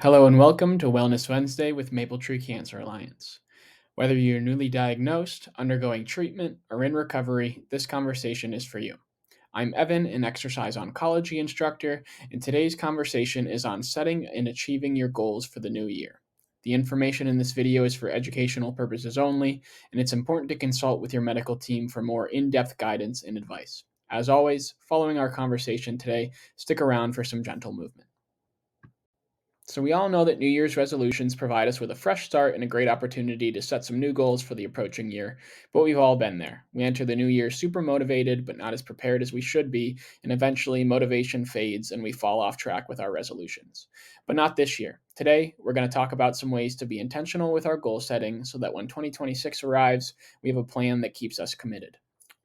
Hello and welcome to Wellness Wednesday with Maple Tree Cancer Alliance. Whether you're newly diagnosed, undergoing treatment, or in recovery, this conversation is for you. I'm Evan, an exercise oncology instructor, and today's conversation is on setting and achieving your goals for the new year. The information in this video is for educational purposes only, and it's important to consult with your medical team for more in depth guidance and advice. As always, following our conversation today, stick around for some gentle movement. So, we all know that New Year's resolutions provide us with a fresh start and a great opportunity to set some new goals for the approaching year. But we've all been there. We enter the new year super motivated, but not as prepared as we should be, and eventually motivation fades and we fall off track with our resolutions. But not this year. Today, we're going to talk about some ways to be intentional with our goal setting so that when 2026 arrives, we have a plan that keeps us committed.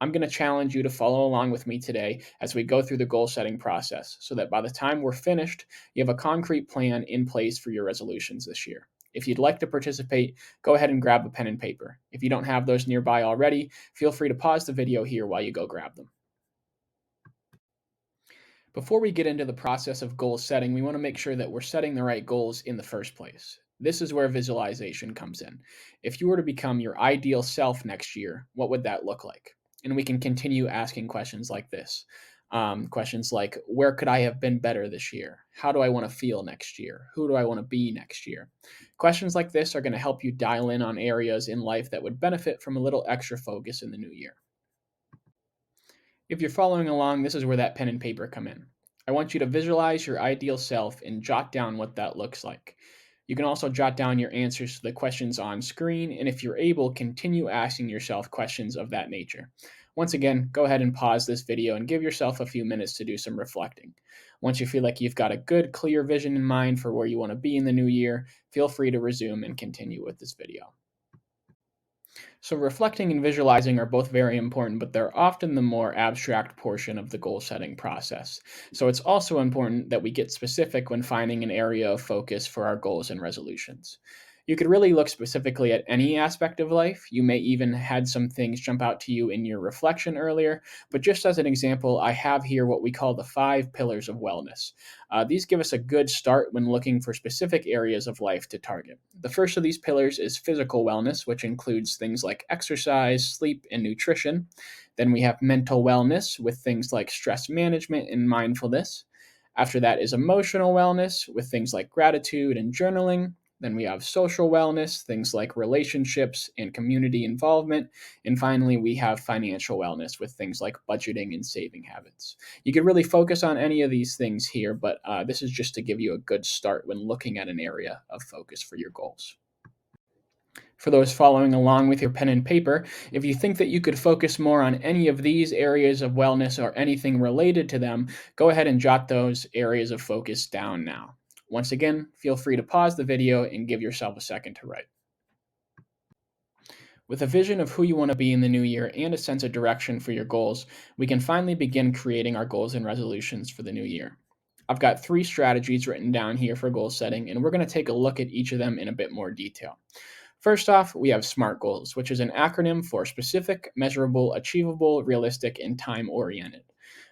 I'm going to challenge you to follow along with me today as we go through the goal setting process so that by the time we're finished, you have a concrete plan in place for your resolutions this year. If you'd like to participate, go ahead and grab a pen and paper. If you don't have those nearby already, feel free to pause the video here while you go grab them. Before we get into the process of goal setting, we want to make sure that we're setting the right goals in the first place. This is where visualization comes in. If you were to become your ideal self next year, what would that look like? And we can continue asking questions like this. Questions like, where could I have been better this year? How do I want to feel next year? Who do I want to be next year? Questions like this are going to help you dial in on areas in life that would benefit from a little extra focus in the new year. If you're following along, this is where that pen and paper come in. I want you to visualize your ideal self and jot down what that looks like. You can also jot down your answers to the questions on screen, and if you're able, continue asking yourself questions of that nature. Once again, go ahead and pause this video and give yourself a few minutes to do some reflecting. Once you feel like you've got a good, clear vision in mind for where you want to be in the new year, feel free to resume and continue with this video. So, reflecting and visualizing are both very important, but they're often the more abstract portion of the goal setting process. So, it's also important that we get specific when finding an area of focus for our goals and resolutions. You could really look specifically at any aspect of life. You may even had some things jump out to you in your reflection earlier, but just as an example, I have here what we call the 5 pillars of wellness. These give us a good start when looking for specific areas of life to target. The first of these pillars is physical wellness, which includes things like exercise, sleep, and nutrition. Then we have mental wellness with things like stress management and mindfulness. After that is emotional wellness with things like gratitude and journaling. Then we have social wellness, things like relationships and community involvement. And finally, we have financial wellness with things like budgeting and saving habits. You could really focus on any of these things here, but this is just to give you a good start when looking at an area of focus for your goals. For those following along with your pen and paper, if you think that you could focus more on any of these areas of wellness or anything related to them, go ahead and jot those areas of focus down now. Once again, feel free to pause the video and give yourself a second to write. With a vision of who you want to be in the new year and a sense of direction for your goals, we can finally begin creating our goals and resolutions for the new year. I've got 3 strategies written down here for goal setting, and we're going to take a look at each of them in a bit more detail. First off, we have SMART goals, which is an acronym for specific, measurable, achievable, realistic, and time oriented.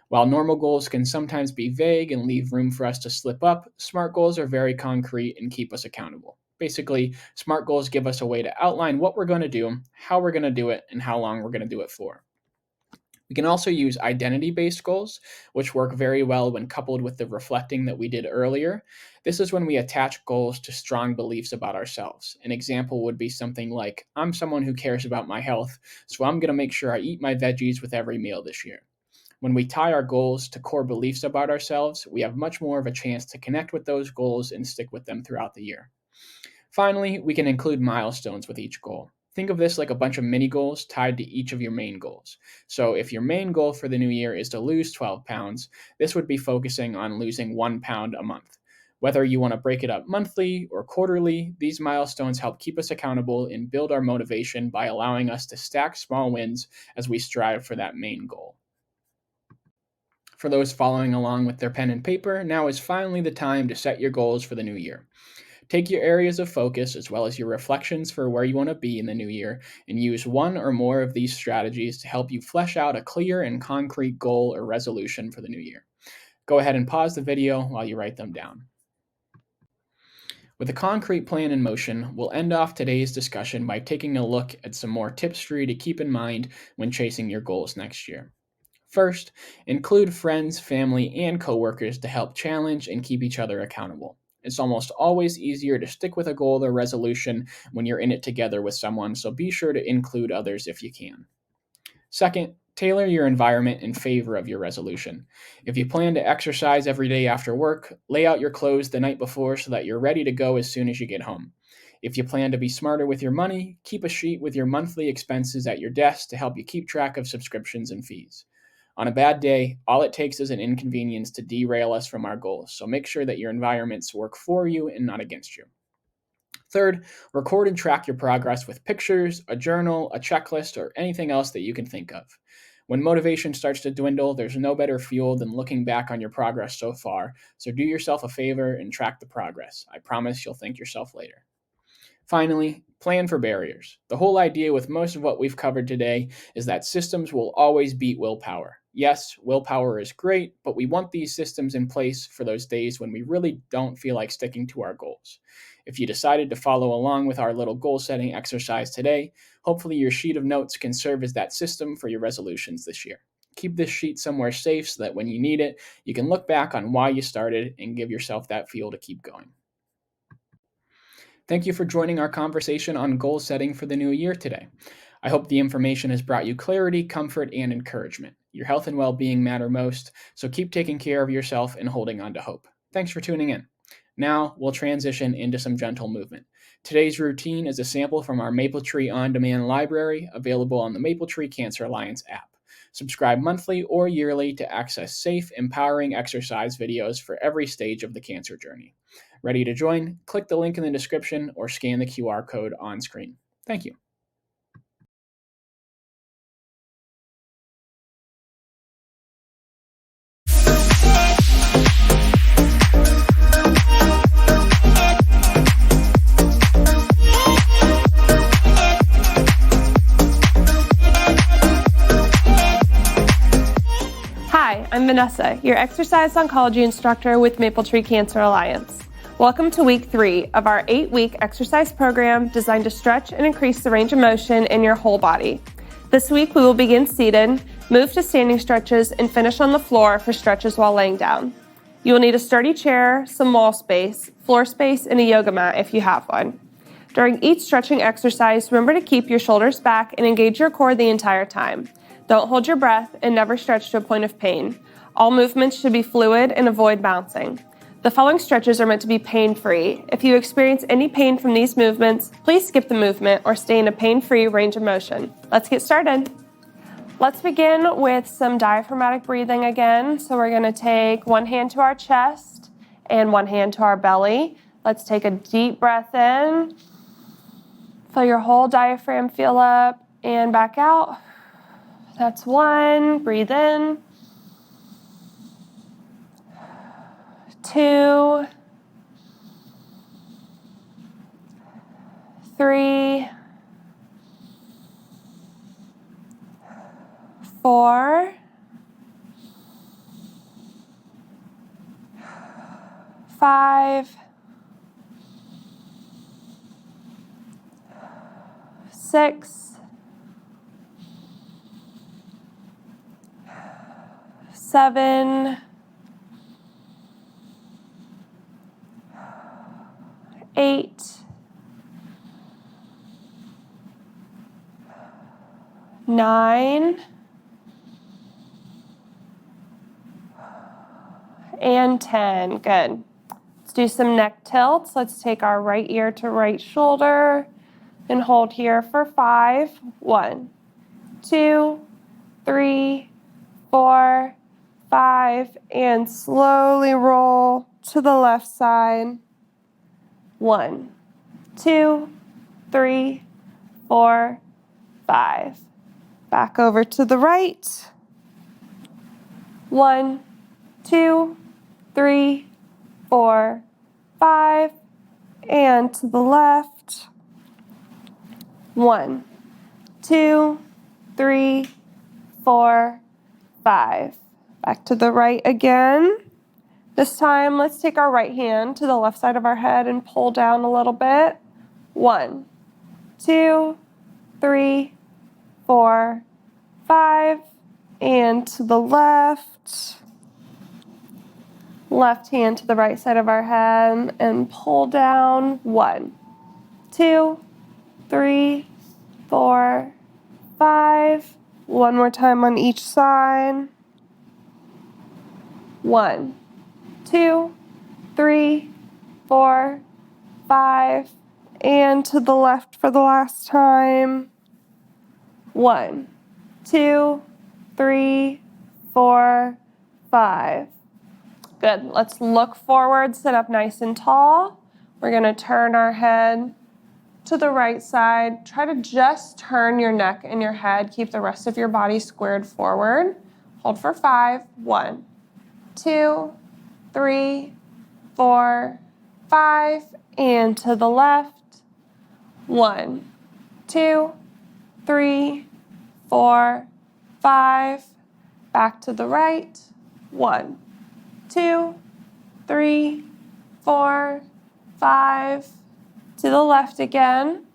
While normal goals can sometimes be vague and leave room for us to slip up, SMART goals are very concrete and keep us accountable. Basically, SMART goals give us a way to outline what we're going to do, how we're going to do it, and how long we're going to do it for. We can also use identity-based goals, which work very well when coupled with the reflecting that we did earlier. This is when we attach goals to strong beliefs about ourselves. An example would be something like, I'm someone who cares about my health, so I'm going to make sure I eat my veggies with every meal this year. When we tie our goals to core beliefs about ourselves, we have much more of a chance to connect with those goals and stick with them throughout the year. Finally, we can include milestones with each goal. Think of this like a bunch of mini goals tied to each of your main goals. So, if your main goal for the new year is to lose 12 pounds, this would be focusing on losing 1 pound a month. Whether you want to break it up monthly or quarterly, these milestones help keep us accountable and build our motivation by allowing us to stack small wins as we strive for that main goal. For those following along with their pen and paper, now is finally the time to set your goals for the new year. Take your areas of focus as well as your reflections for where you want to be in the new year and use one or more of these strategies to help you flesh out a clear and concrete goal or resolution for the new year. Go ahead and pause the video while you write them down. With a concrete plan in motion, we'll end off today's discussion by taking a look at some more tips for you to keep in mind when chasing your goals next year. First, include friends, family, and coworkers to help challenge and keep each other accountable. It's almost always easier to stick with a goal or resolution when you're in it together with someone, so be sure to include others if you can. Second, tailor your environment in favor of your resolution. If you plan to exercise every day after work, lay out your clothes the night before so that you're ready to go as soon as you get home. If you plan to be smarter with your money, keep a sheet with your monthly expenses at your desk to help you keep track of subscriptions and fees. On a bad day, all it takes is an inconvenience to derail us from our goals, so make sure that your environments work for you and not against you. Third, record and track your progress with pictures, a journal, a checklist, or anything else that you can think of. When motivation starts to dwindle, there's no better fuel than looking back on your progress so far, so do yourself a favor and track the progress. I promise you'll thank yourself later. Finally, plan for barriers. The whole idea with most of what we've covered today is that systems will always beat willpower. Yes, willpower is great, but we want these systems in place for those days when we really don't feel like sticking to our goals. If you decided to follow along with our little goal setting exercise today, hopefully your sheet of notes can serve as that system for your resolutions this year. Keep this sheet somewhere safe so that when you need it, you can look back on why you started and give yourself that fuel to keep going. Thank you for joining our conversation on goal setting for the new year today. I hope the information has brought you clarity, comfort, and encouragement. Your health and well-being matter most, so keep taking care of yourself and holding on to hope. Thanks for tuning in. Now, we'll transition into some gentle movement. Today's routine is a sample from our MapleTree On-Demand library, available on the MapleTree Cancer Alliance app. Subscribe monthly or yearly to access safe, empowering exercise videos for every stage of the cancer journey. Ready to join? Click the link in the description or scan the QR code on screen. Thank you. Hi, I'm Vanessa, your exercise oncology instructor with MapleTree Cancer Alliance. Welcome to week 3 of our 8-week exercise program designed to stretch and increase the range of motion in your whole body. This week we will begin seated, move to standing stretches, and finish on the floor for stretches while laying down. You will need a sturdy chair, some wall space, floor space, and a yoga mat if you have one. During each stretching exercise, remember to keep your shoulders back and engage your core the entire time. Don't hold your breath and never stretch to a point of pain. All movements should be fluid and avoid bouncing. The following stretches are meant to be pain-free. If you experience any pain from these movements, please skip the movement or stay in a pain-free range of motion. Let's get started. Let's begin with some diaphragmatic breathing again. So we're going to take one hand to our chest and one hand to our belly. Let's take a deep breath in. Feel your whole diaphragm fill up and back out. That's 1. Breathe in. 2, 3, 4, 5, 6, 7, 8, 9, and 10. Good. Let's do some neck tilts. Let's take our right ear to right shoulder and hold here for 5. 1, 2, 3, 4, 5, and slowly roll to the left side. 1, 2, 3, 4, 5. Back over to the right. 1, 2, 3, 4, 5, and to the left. 1, 2, 3, 4, 5. Back to the right again. This time, let's take our right hand to the left side of our head and pull down a little bit. 1, 2, 3, 4, 5, and to the left. Left hand to the right side of our head and pull down. 1, 2, 3, 4, 5. One more time on each side. 1, 2, 3, 4, 5, and to the left for the last time. 1, 2, 3, 4, 5. Good. Let's look forward, sit up nice and tall. We're going to turn our head to the right side. Try to just turn your neck and your head. Keep the rest of your body squared forward. Hold for 5. 1, 2, 3, 4, 5, and to the left. 1, 2, 3, 4, 5. Back to the right. 1, 2, 3, 4, 5. To the left again.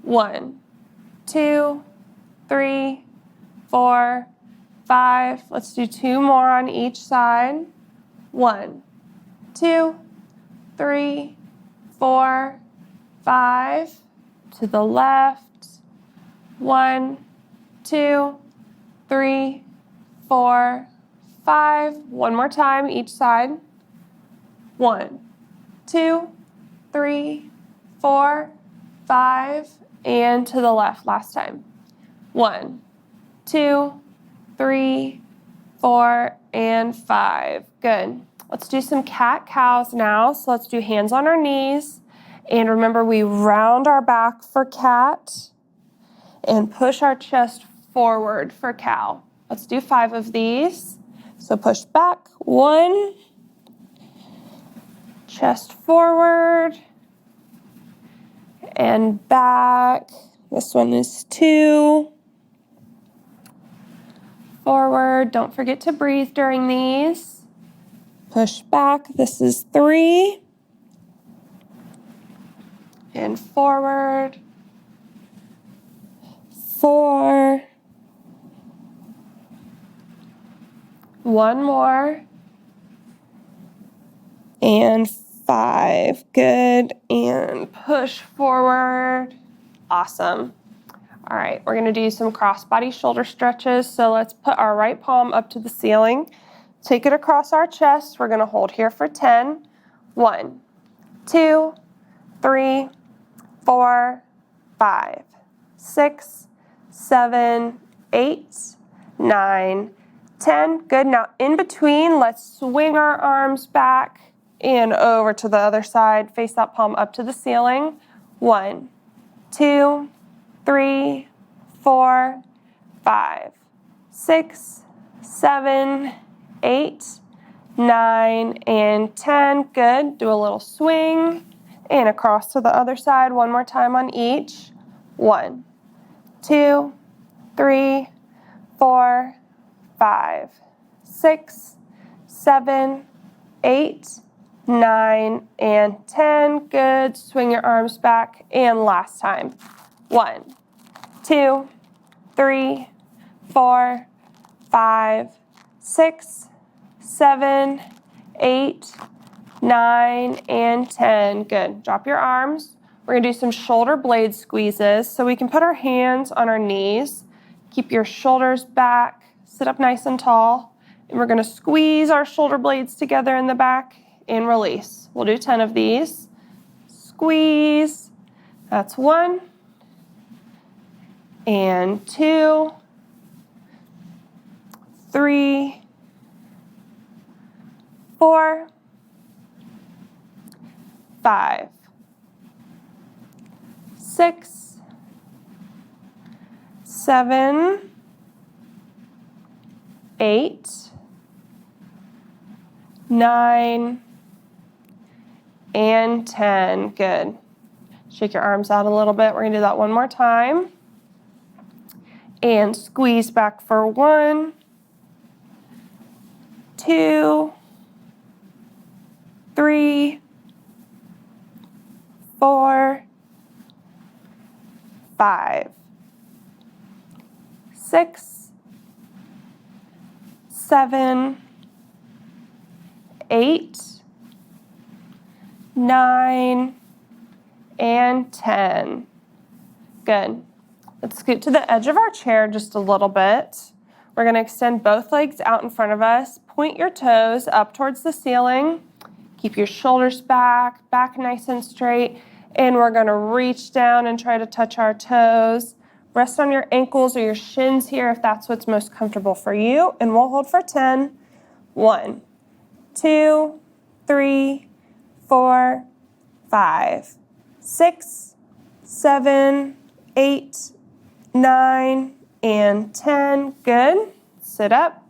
1, 2, 3, 4, 5. Let's do 2 more on each side. 1, 2, 3, 4, 5. To the left. 1, 2, 3, 4, 5. One more time, each side. 1, 2, 3, 4, 5, and to the left last time. 1, 2, 3, 4, and 5. Good. Let's do some cat-cows now. So let's do hands on our knees. And remember, we round our back for cat and push our chest forward for cow. Let's do 5 of these. So push back. 1, chest forward, and back. This one is 2. Forward. Don't forget to breathe during these. Push back. This is 3. And forward. 4. One more. And 5. Good. And push forward. Awesome. All right, we're going to do some cross-body shoulder stretches. So let's put our right palm up to the ceiling. Take it across our chest. We're going to hold here for 10. 1, 2, 3, 4, 5, 6, 7, 8, 9, 10. Good. Now in between, let's swing our arms back and over to the other side. Face that palm up to the ceiling. 1, 2, 3, 4, 5, 6, 7, 8, 9, and 10. Good. Do a little swing and across to the other side. One more time on each. 1, 2, 3, 4, 5, 6, 7, 8, 9, and 10. Good. Swing your arms back. And last time. 1, 2, 3, 4, 5, 6, 7, 8, 9, and 10. Good. Drop your arms. We're going to do some shoulder blade squeezes. So we can put our hands on our knees. Keep your shoulders back. Sit up nice and tall. And we're going to squeeze our shoulder blades together in the back and release. We'll do 10 of these. Squeeze. That's 1. And 2, 3, 4, 5, 6, 7, 8, 9, and 10. Good. Shake your arms out a little bit. We're going to do that one more time. And squeeze back for 1, 2, 3, 4, 5, 6, 7, 8, 9, and 10. Good. Let's scoot to the edge of our chair just a little bit. We're going to extend both legs out in front of us. Point your toes up towards the ceiling. Keep your shoulders back nice and straight. And we're going to reach down and try to touch our toes. Rest on your ankles or your shins here if that's what's most comfortable for you. And we'll hold for 10. 1, 2, 3, 4, 5, 6, 7, 8, 9, and 10. Good. Sit up.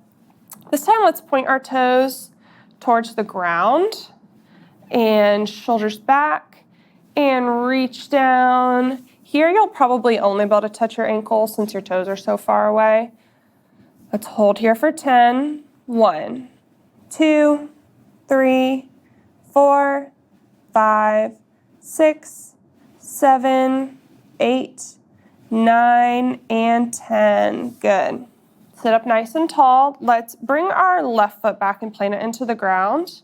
This time let's point our toes towards the ground and shoulders back and reach down. Here you'll probably only be able to touch your ankles since your toes are so far away. Let's hold here for 10. 1, 2, 3, 4, 5, 6, 7, 8, 9, and 10. Good. Sit up nice and tall. Let's bring our left foot back and plant it into the ground.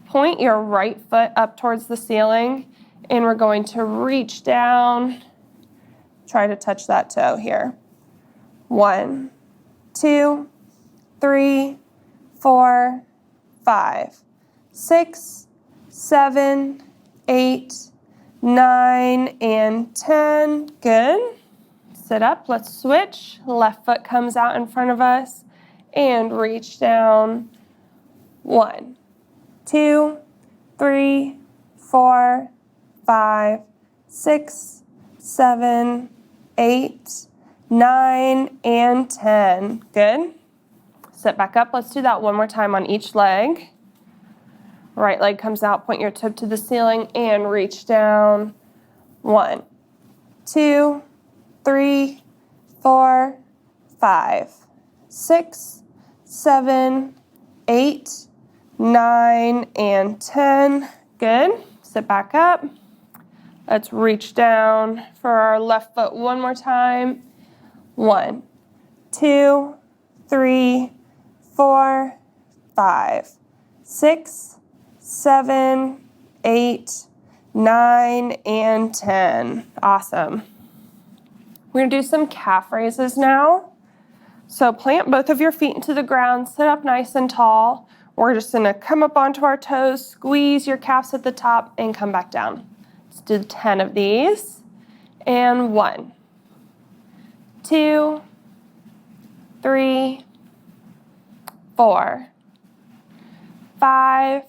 Point your right foot up towards the ceiling, and we're going to reach down. Try to touch that toe here. 1, 2, 3, 4, 5, 6, 7, 8, 9, and 10. Good. Sit up. Let's switch. Left foot comes out in front of us and reach down. 1, 2, 3, 4, 5, 6, 7, 8, 9, and 10. Good. Sit back up. Let's do that one more time on each leg. Right leg comes out. Point your toe to the ceiling and reach down. 1, 2, 3, 4, 5, 6, 7, 8, 9, and 10. Good. Sit back up. Let's reach down for our left foot one more time. 1, 2, 3, 4, 5, 6, 7, 8, 9, and 10. Awesome. We're going to do some calf raises now. So plant both of your feet into the ground, sit up nice and tall. We're just going to come up onto our toes, squeeze your calves at the top, and come back down. Let's do 10 of these. And 1, 2, 3, 4, 5,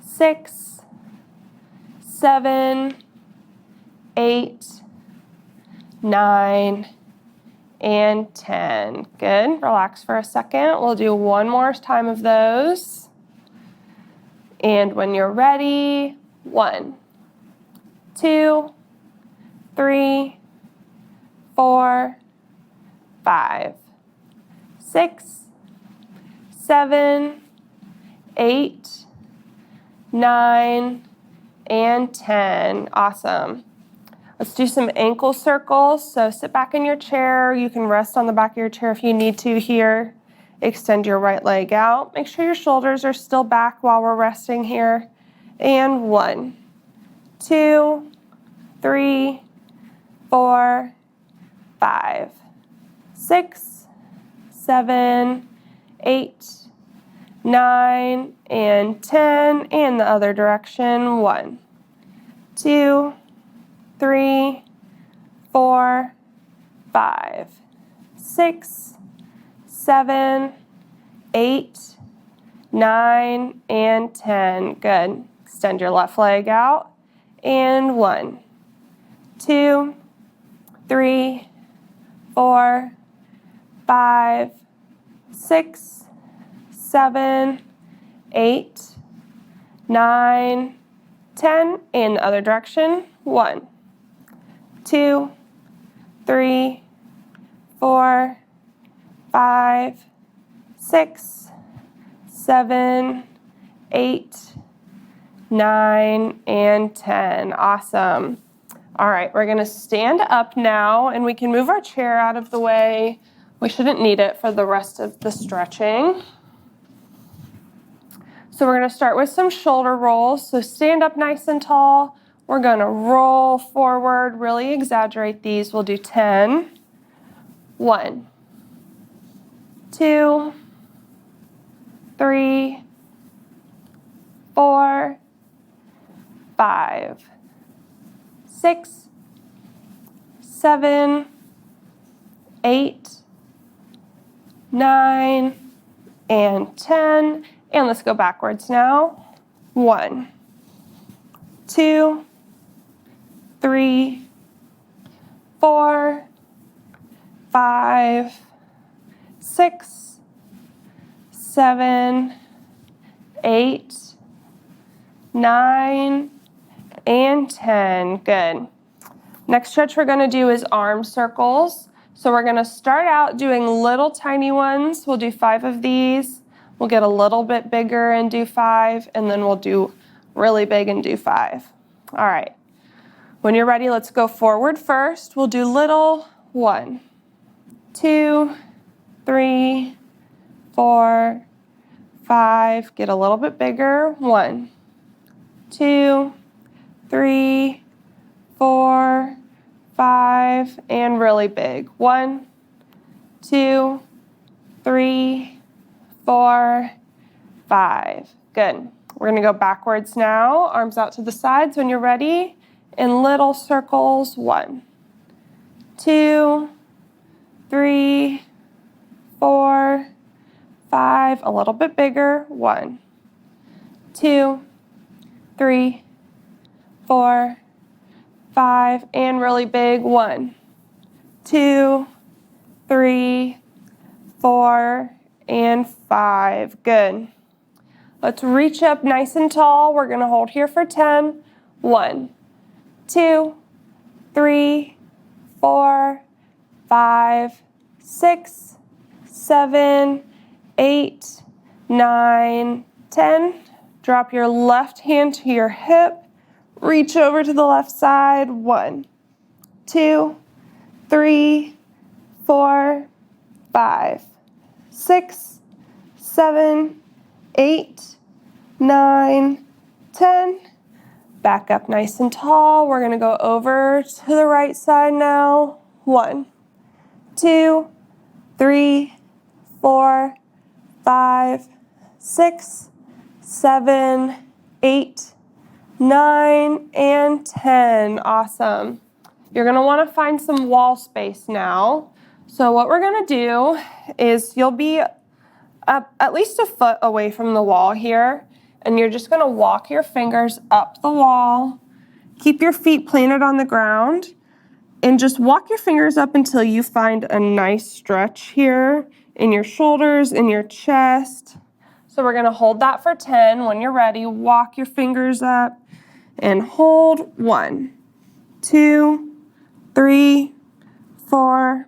6, 7, 8, 9, and 10. Good. Relax for a second. We'll do one more time of those. And when you're ready, 1, 2, 3, 4, 5, 6, 7, 8, 9, and 10. Awesome. Let's do some ankle circles. So sit back in your chair. You can rest on the back of your chair if you need to here. Extend your right leg out. Make sure your shoulders are still back while we're resting here. And 1, 2, 3, 4, 5, 6, 7, 8, 9, and 10. And the other direction. 1, 2, 3, 4, 5, 6, 7, 8, 9, and 10. Good. Extend your left leg out. And 1, 2, 3, 4, 5, 6, 7, 8, 9, 10. In the other direction. 1, 2, 3, 4, 5, 6, 7, 8, 9, and 10. Awesome. All right, we're going to stand up now, and we can move our chair out of the way. We shouldn't need it for the rest of the stretching. So we're going to start with some shoulder rolls. So stand up nice and tall. We're going to roll forward, really exaggerate these. We'll do 10. 1, 2, 3, 4, 5, 6, 7, 8, 9, and 10. And let's go backwards now. 1, 2, 3, 4, 5, 6, 7, 8, 9, and 10. Good. Next stretch we're going to do is arm circles. So we're going to start out doing little tiny ones. We'll do 5 of these. We'll get a little bit bigger and do 5, and then we'll do really big and do 5. All right. When you're ready, let's go forward first. We'll do little. 1, 2, 3, 4, 5. Get a little bit bigger. 1, 2, 3, 4, 5, and really big. 1, 2, 3, 4, 5. Good. We're going to go backwards now. Arms out to the sides when you're ready. In little circles. 1, 2, 3, 4, 5. A little bit bigger. 1, 2, 3, 4, 5. And really big. 1, 2, 3, 4, and 5. Good. Let's reach up nice and tall. We're going to hold here for 10. 1, 2, 3, 4, 5, 6, 7, 8, 9, 10. Drop your left hand to your hip. Reach over to the left side. 1, 2, 3, 4, 5, 6, 7, 8, 9, 10. Back up nice and tall. We're going to go over to the right side now. 1, 2, 3, 4, 5, 6, 7, 8, 9, and 10. Awesome. You're going to want to find some wall space now. So what we're going to do is you'll be up at least a foot away from the wall here, and you're just going to walk your fingers up the wall. Keep your feet planted on the ground, and just walk your fingers up until you find a nice stretch here in your shoulders, in your chest. So we're going to hold that for 10. When you're ready, walk your fingers up and hold. 1, 2, 3, 4,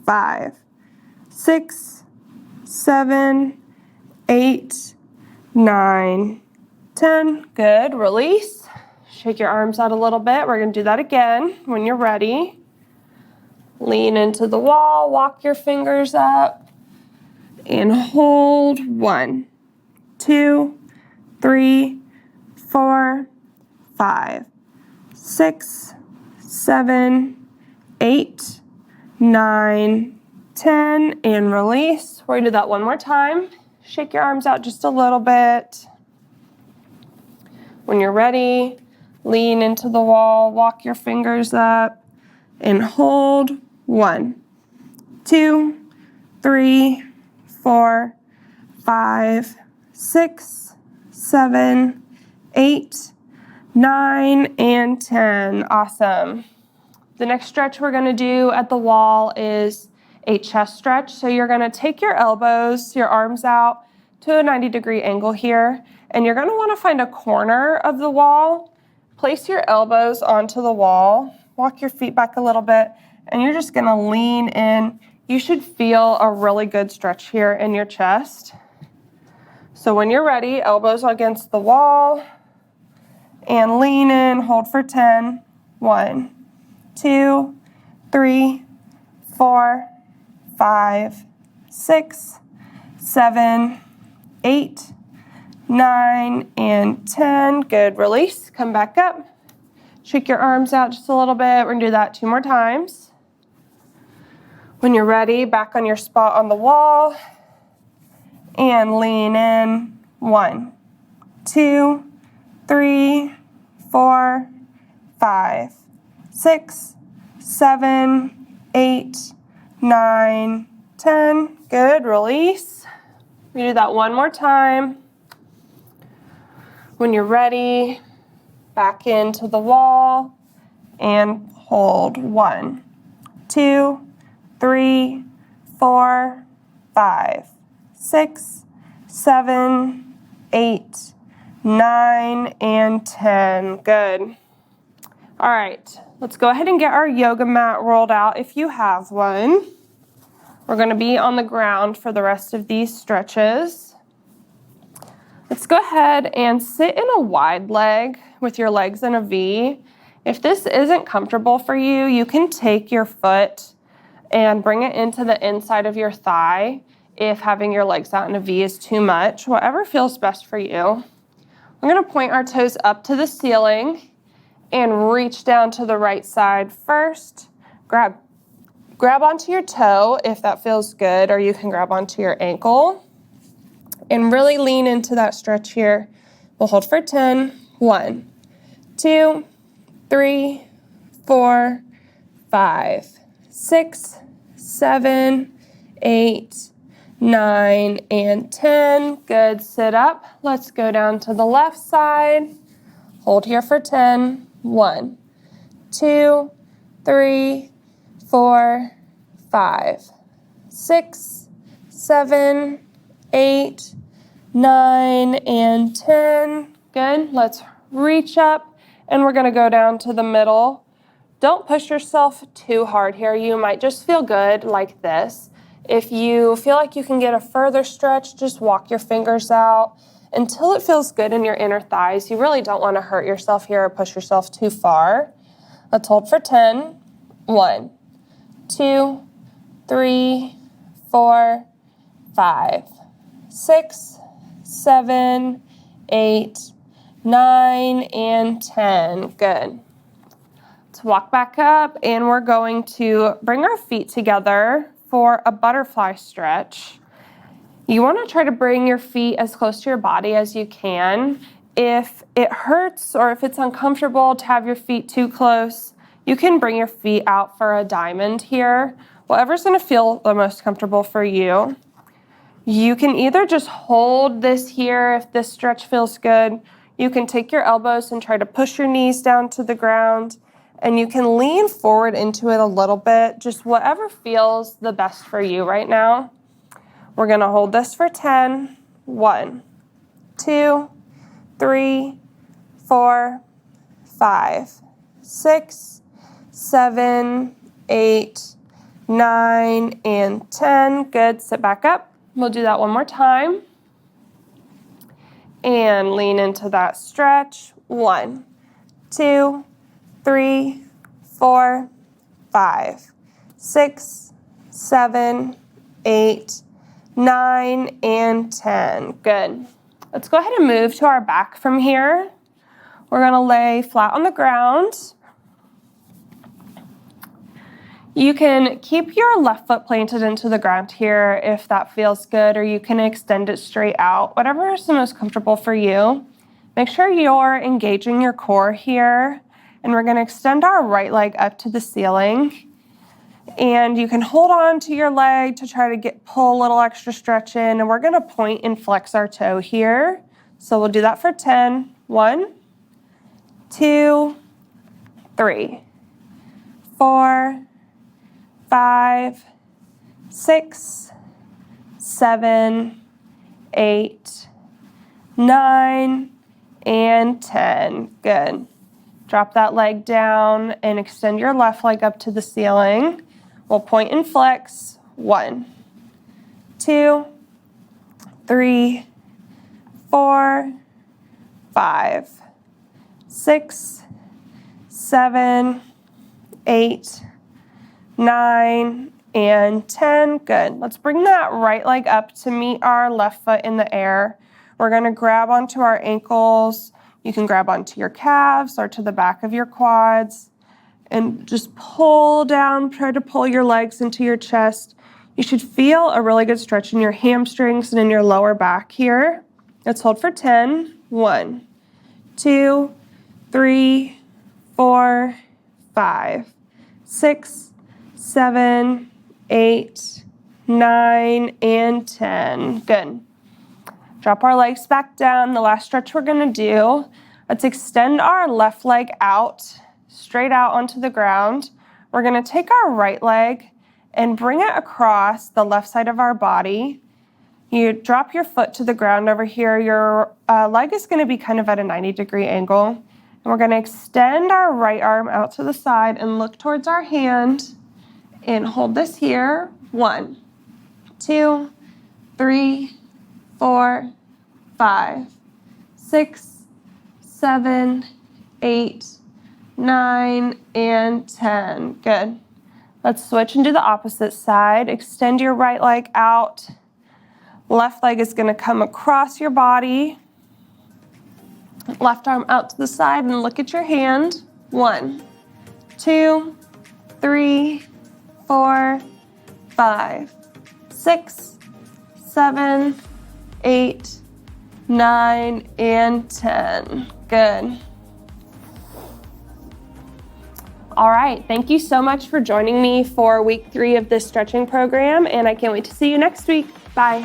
5, 6, 7, 8, 9, 10. Good. Release. Shake your arms out a little bit. We're going to do that again when you're ready. Lean into the wall. Walk your fingers up and hold. 1, 2, 3, 4, 5, 6, 7, 8, 9, 10, and release. We're going to do that one more time. Shake your arms out just a little bit. When you're ready, lean into the wall, walk your fingers up, and hold. 1, 2, 3, 4, 5, 6, 7, 8, 9, and 10. Awesome. The next stretch we're going to do at the wall is a chest stretch. So you're going to take your elbows, your arms out to a 90-degree angle here, and you're going to want to find a corner of the wall. Place your elbows onto the wall, walk your feet back a little bit, and you're just going to lean in. You should feel a really good stretch here in your chest. So when you're ready, elbows against the wall, and lean in, hold for 10. 1, 2, 3, 4, 5, 6, 7, 8, 9, and 10. Good, release, come back up. Shake your arms out just a little bit. We're gonna do that 2 more times. When you're ready, back on your spot on the wall and lean in. 1, 2, 3, 4, 5, 6, 7, 8, 9, 10. Good, release. We do that 1 more time. When you're ready, back into the wall and hold. 1, 2, 3, 4, 5, 6, 7, 8, 9, and 10. Good. All right, let's go ahead and get our yoga mat rolled out if you have one. We're going to be on the ground for the rest of these stretches. Let's go ahead and sit in a wide leg with your legs in a V. If this isn't comfortable for you, you can take your foot and bring it into the inside of your thigh if having your legs out in a V is too much. Whatever feels best for you. We're going to point our toes up to the ceiling and reach down to the right side first. Grab onto your toe if that feels good, or you can grab onto your ankle. And really lean into that stretch here. We'll hold for 10. 1, 2, 3, 4, 5, 6, 7, 8, 9, and 10. Good, sit up. Let's go down to the left side. Hold here for 10. 1, 2, 3, 4, 5, 6, 7, 8, 9, and 10. Good. Let's reach up and we're going to go down to the middle. Don't push yourself too hard here. You might just feel good like this. If you feel like you can get a further stretch, just walk your fingers out until it feels good in your inner thighs. You really don't want to hurt yourself here or push yourself too far. Let's hold for 10. 1, 2, 3, 4, 5, 6, 7, 8, 9, and 10. Good. Let's walk back up and we're going to bring our feet together for a butterfly stretch. You want to try to bring your feet as close to your body as you can. If it hurts or if it's uncomfortable to have your feet too close, you can bring your feet out for a diamond here. Whatever's going to feel the most comfortable for you. You can either just hold this here if this stretch feels good. You can take your elbows and try to push your knees down to the ground. And you can lean forward into it a little bit, just whatever feels the best for you right now. We're going to hold this for 10. 1, 2, 3, 4, 5, 6, 7, 8, 9, and 10. Good. Sit back up. We'll do that 1 more time. And lean into that stretch. 1, 2, 3, 4, 5, 6, 7, 8, 9, and 10. Good. Let's go ahead and move to our back from here. We're going to lay flat on the ground. You can keep your left foot planted into the ground here if that feels good, or you can extend it straight out, whatever is the most comfortable for you. Make sure you're engaging your core here, and we're going to extend our right leg up to the ceiling. And you can hold on to your leg to try to pull a little extra stretch in, and we're going to point and flex our toe here. So we'll do that for 10. 1, 2, 3, 4, 5, 6, 7, 8, 9, and 10. Good. Drop that leg down and extend your left leg up to the ceiling. We'll point and flex. 1, 2, 3, 4, 5, 6, 7, 8, 9, and 10. Good. Let's bring that right leg up to meet our left foot in the air. We're going to grab onto our ankles. You can grab onto your calves or to the back of your quads and just pull down. Try to pull your legs into your chest. You should feel a really good stretch in your hamstrings and in your lower back here. Let's hold for 10. 1, 2, 3, 4, 5, 6, 7, 8, 9, and 10. Good. Drop our legs back down. The last stretch we're going to do, let's extend our left leg out, straight out onto the ground. We're going to take our right leg and bring it across the left side of our body. You drop your foot to the ground over here. Your leg is going to be kind of at a 90-degree angle. And we're going to extend our right arm out to the side and look towards our hand and hold this here. 1, 2, 3, 4, 5, 6, 7, 8, 9, and 10. Good. Let's switch and do the opposite side. Extend your right leg out. Left leg is going to come across your body. Left arm out to the side and look at your hand. 1, 2, 3, 4, 5, 6, 7, 8, 9, and 10. Good. All right. Thank you so much for joining me for week 3 of this stretching program, and I can't wait to see you next week. Bye.